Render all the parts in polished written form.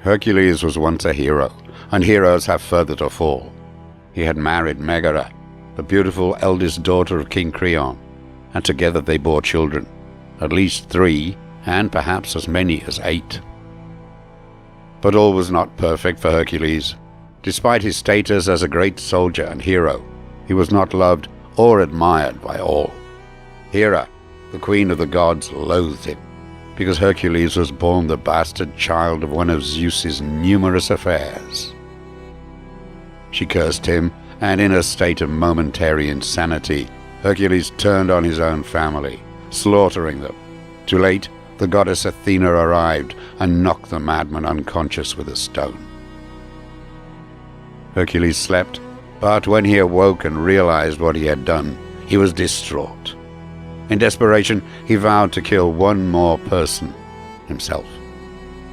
Hercules was once a hero, and heroes have further to fall. He had married Megara, the beautiful eldest daughter of King Creon, and together they bore children, at least 3, and perhaps as many as 8. But all was not perfect for Hercules. Despite his status as a great soldier and hero, he was not loved or admired by all. Hera, the queen of the gods, loathed him, because Hercules was born the bastard child of one of Zeus's numerous affairs. She cursed him, and in a state of momentary insanity, Hercules turned on his own family, slaughtering them. Too late, the goddess Athena arrived and knocked the madman unconscious with a stone. Hercules slept, but when he awoke and realized what he had done, he was distraught. In desperation, he vowed to kill one more person, himself.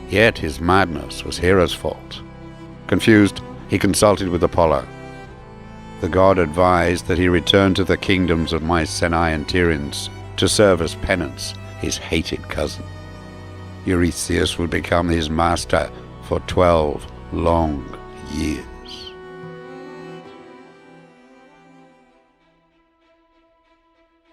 Yet his madness was Hera's fault. Confused, he consulted with Apollo. The god advised that he return to the kingdoms of Mycenae and Tiryns to serve as penance his hated cousin. Eurystheus would become his master for 12 long years.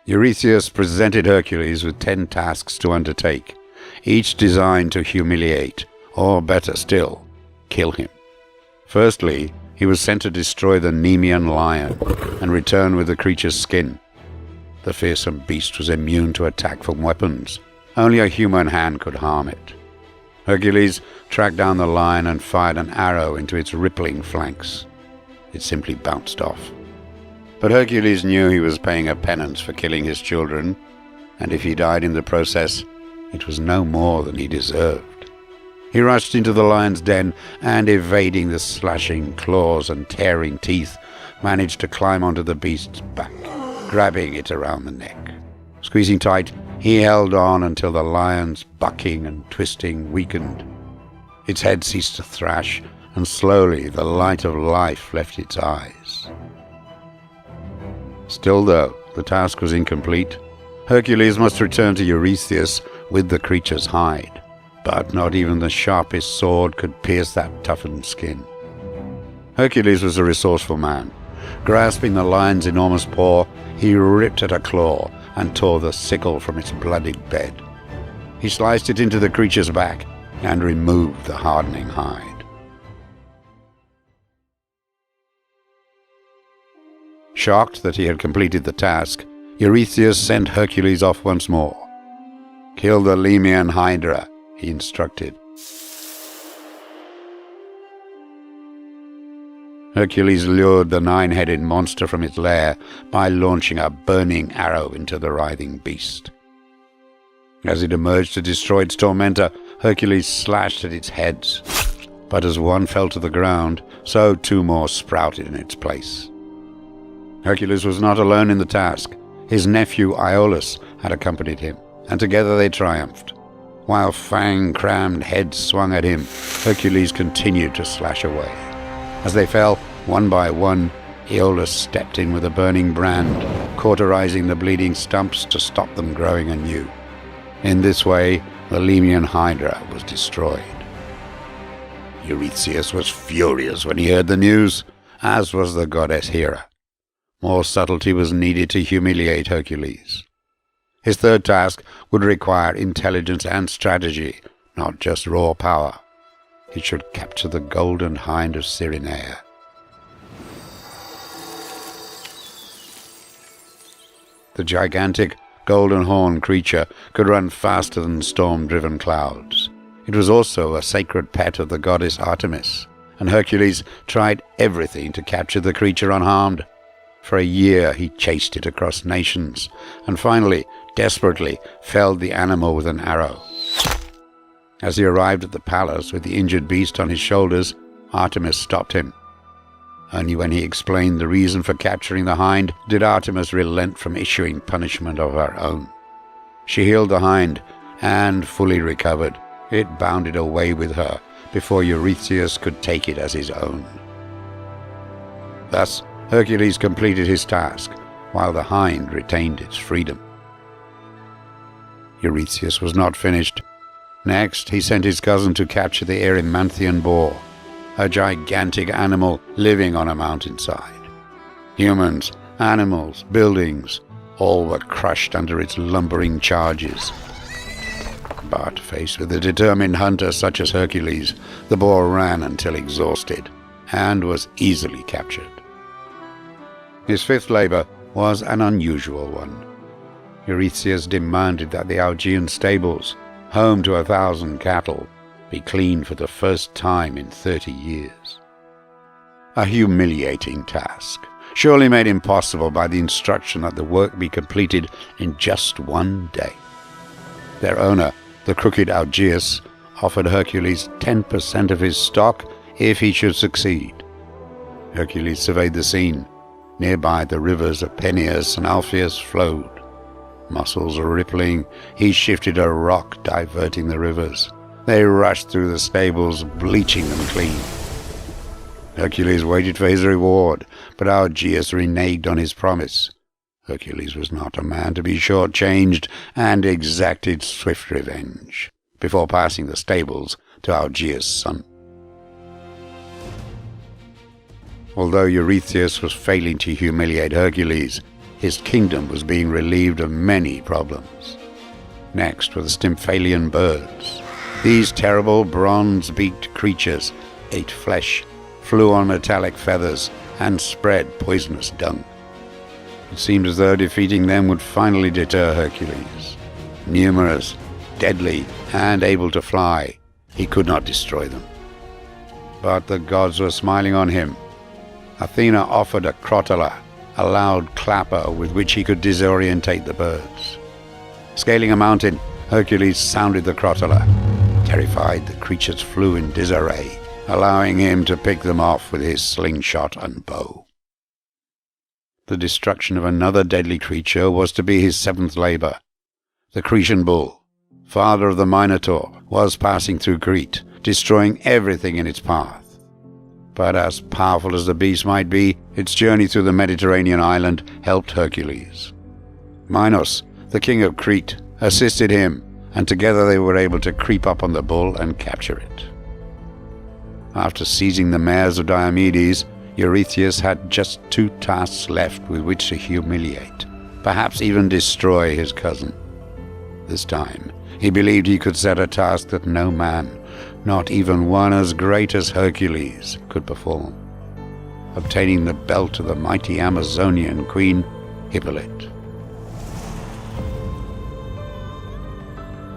Eurystheus presented Hercules with 10 tasks to undertake, each designed to humiliate, or better still, kill him. Firstly, he was sent to destroy the Nemean lion and return with the creature's skin. The fearsome beast was immune to attack from weapons. Only a human hand could harm it. Hercules tracked down the lion and fired an arrow into its rippling flanks. It simply bounced off. But Hercules knew he was paying a penance for killing his children, and if he died in the process, it was no more than he deserved. He rushed into the lion's den and, evading the slashing claws and tearing teeth, managed to climb onto the beast's back, grabbing it around the neck. Squeezing tight, he held on until the lion's bucking and twisting weakened. Its head ceased to thrash, and slowly the light of life left its eyes. Still, though, the task was incomplete. Hercules must return to Eurystheus with the creature's hide, but not even the sharpest sword could pierce that toughened skin. Hercules was a resourceful man. Grasping the lion's enormous paw, he ripped at a claw and tore the sickle from its bloodied bed. He sliced it into the creature's back and removed the hardening hide. Shocked that he had completed the task, Eurystheus sent Hercules off once more. "Kill the Nemean Hydra," he instructed. Hercules lured the 9-headed monster from its lair by launching a burning arrow into the writhing beast. As it emerged to destroy its tormentor, Hercules slashed at its heads. But as one fell to the ground, so 2 more sprouted in its place. Hercules was not alone in the task. His nephew Iolaus had accompanied him, and together they triumphed. While fang-crammed heads swung at him, Hercules continued to slash away. As they fell, one by one, Iolaus stepped in with a burning brand, cauterizing the bleeding stumps to stop them growing anew. In this way, the Nemean Hydra was destroyed. Eurystheus was furious when he heard the news, as was the goddess Hera. More subtlety was needed to humiliate Hercules. His third task would require intelligence and strategy, not just raw power. He should capture the golden hind of Cyrenea. The gigantic, golden-horned creature could run faster than storm-driven clouds. It was also a sacred pet of the goddess Artemis, and Hercules tried everything to capture the creature unharmed. For a year he chased it across nations, and finally, desperately, felled the animal with an arrow. As he arrived at the palace with the injured beast on his shoulders, Artemis stopped him. Only when he explained the reason for capturing the hind did Artemis relent from issuing punishment of her own. She healed the hind, and, fully recovered, it bounded away with her before Eurystheus could take it as his own. Thus, Hercules completed his task, while the hind retained its freedom. Eurystheus was not finished. Next, he sent his cousin to capture the Erymanthian boar, a gigantic animal living on a mountainside. Humans, animals, buildings, all were crushed under its lumbering charges. But faced with a determined hunter such as Hercules, the boar ran until exhausted, and was easily captured. His fifth labor was an unusual one. Eurystheus demanded that the Augean stables, home to 1,000 cattle, be cleaned for the first time in 30 years. A humiliating task, surely made impossible by the instruction that the work be completed in just one day. Their owner, the crooked Augeas, offered Hercules 10% of his stock if he should succeed. Hercules surveyed the scene. Nearby the rivers of Peneus and Alpheus flowed. Muscles rippling, he shifted a rock, diverting the rivers. They rushed through the stables, bleaching them clean. Hercules waited for his reward, but Augeas reneged on his promise. Hercules was not a man to be short-changed, and exacted swift revenge, before passing the stables to Augeas' son. Although Eurystheus was failing to humiliate Hercules, his kingdom was being relieved of many problems. Next were the Stymphalian birds. These terrible bronze-beaked creatures ate flesh, flew on metallic feathers, and spread poisonous dung. It seemed as though defeating them would finally deter Hercules. Numerous, deadly, and able to fly, he could not destroy them. But the gods were smiling on him. Athena offered a crotala, a loud clapper with which he could disorientate the birds. Scaling a mountain, Hercules sounded the crotala. Terrified, the creatures flew in disarray, allowing him to pick them off with his slingshot and bow. The destruction of another deadly creature was to be his seventh labor. The Cretan bull, father of the Minotaur, was passing through Crete, destroying everything in its path. But as powerful as the beast might be, its journey through the Mediterranean island helped Hercules. Minos, the king of Crete, assisted him, and together they were able to creep up on the bull and capture it. After seizing the mares of Diomedes, Eurystheus had just 2 tasks left with which to humiliate, perhaps even destroy his cousin. This time, he believed he could set a task that no man, not even one as great as Hercules, could perform: obtaining the belt of the mighty Amazonian queen, Hippolyte.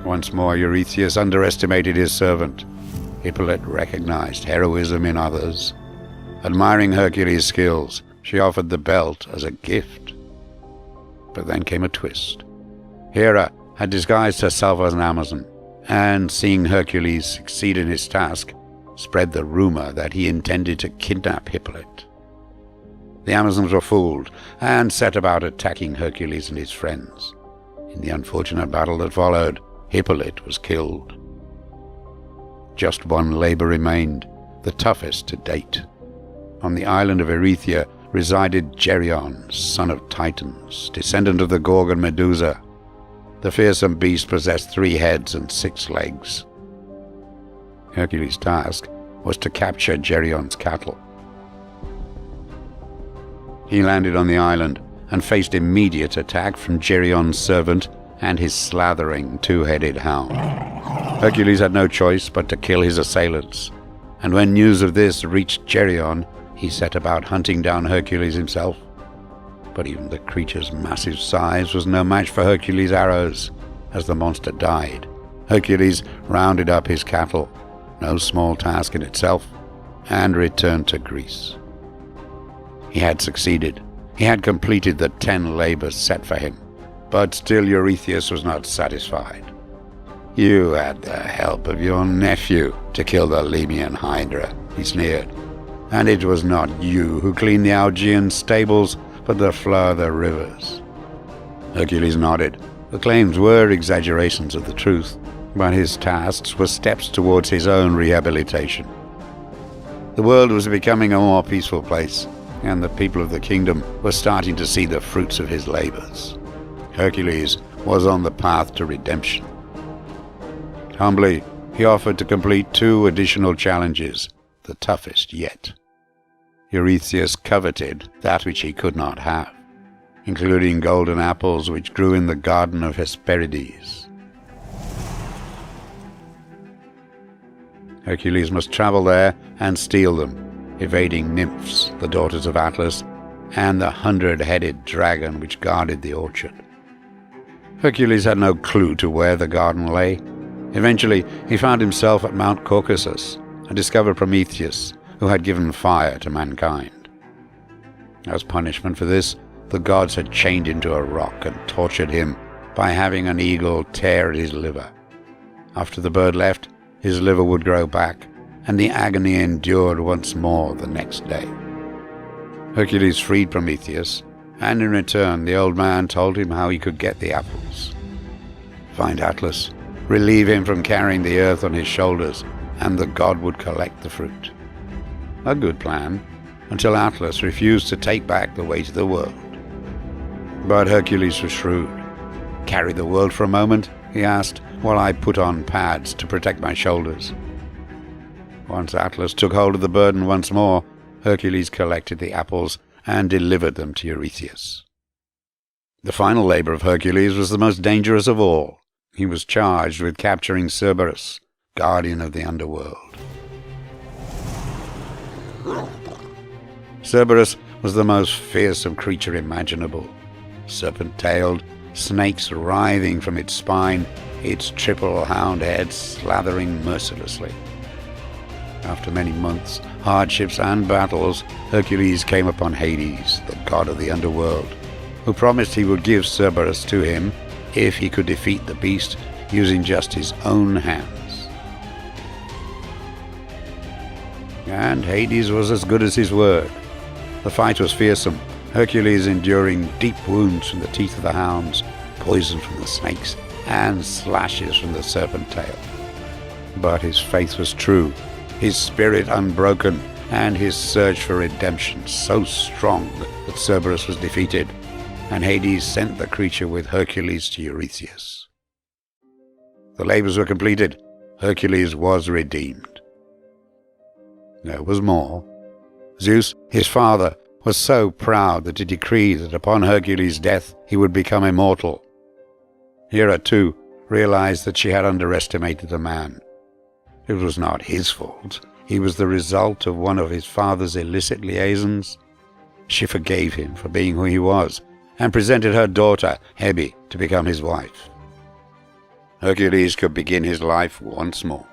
Once more Eurystheus underestimated his servant. Hippolyte recognized heroism in others. Admiring Hercules' skills, she offered the belt as a gift. But then came a twist. Hera had disguised herself as an Amazon, and seeing Hercules succeed in his task, spread the rumor that he intended to kidnap Hippolyte. The Amazons were fooled, and set about attacking Hercules and his friends. In the unfortunate battle that followed, Hippolyte was killed. Just one labor remained, the toughest to date. On the island of Erythea resided Geryon, son of Titans, descendant of the Gorgon Medusa. The fearsome beast possessed 3 heads and 6 legs. Hercules' task was to capture Geryon's cattle. He landed on the island and faced immediate attack from Geryon's servant and his slathering 2-headed hound. Hercules had no choice but to kill his assailants, and when news of this reached Geryon, he set about hunting down Hercules himself. But even the creature's massive size was no match for Hercules' arrows. As the monster died, Hercules rounded up his cattle, no small task in itself, and returned to Greece. He had succeeded. He had completed the 10 labors set for him. But still Eurystheus was not satisfied. "You had the help of your nephew to kill the Lemnian Hydra," he sneered. "And it was not you who cleaned the Augean stables, but the flow of the rivers." Hercules nodded. The claims were exaggerations of the truth, but his tasks were steps towards his own rehabilitation. The world was becoming a more peaceful place, and the people of the kingdom were starting to see the fruits of his labors. Hercules was on the path to redemption. Humbly, he offered to complete 2 additional challenges, the toughest yet. Eurystheus coveted that which he could not have, including golden apples which grew in the garden of Hesperides. Hercules must travel there and steal them, evading nymphs, the daughters of Atlas, and the 100-headed dragon which guarded the orchard. Hercules had no clue to where the garden lay. Eventually, he found himself at Mount Caucasus and discovered Prometheus, who had given fire to mankind. As punishment for this, the gods had chained him to a rock and tortured him by having an eagle tear at his liver. After the bird left, his liver would grow back, and the agony endured once more the next day. Hercules freed Prometheus, and in return the old man told him how he could get the apples. Find Atlas, relieve him from carrying the earth on his shoulders, and the god would collect the fruit. A good plan, until Atlas refused to take back the weight of the world. But Hercules was shrewd. Carry the world for a moment, he asked, while I put on pads to protect my shoulders. Once Atlas took hold of the burden once more, Hercules collected the apples and delivered them to Eurystheus. The final labor of Hercules was the most dangerous of all. He was charged with capturing Cerberus, guardian of the underworld. Cerberus was the most fearsome creature imaginable. Serpent-tailed, snakes writhing from its spine, its triple hound head slathering mercilessly. After many months, hardships and battles, Hercules came upon Hades, the god of the underworld, who promised he would give Cerberus to him if he could defeat the beast using just his own hands. And Hades was as good as his word. The fight was fearsome, Hercules enduring deep wounds from the teeth of the hounds, poison from the snakes, and slashes from the serpent tail. But his faith was true, his spirit unbroken, and his search for redemption so strong that Cerberus was defeated, and Hades sent the creature with Hercules to Eurystheus. The labors were completed. Hercules was redeemed. There was more. Zeus, his father, was so proud that he decreed that upon Hercules' death he would become immortal. Hera, too, realized that she had underestimated the man. It was not his fault. He was the result of one of his father's illicit liaisons. She forgave him for being who he was, and presented her daughter, Hebe, to become his wife. Hercules could begin his life once more.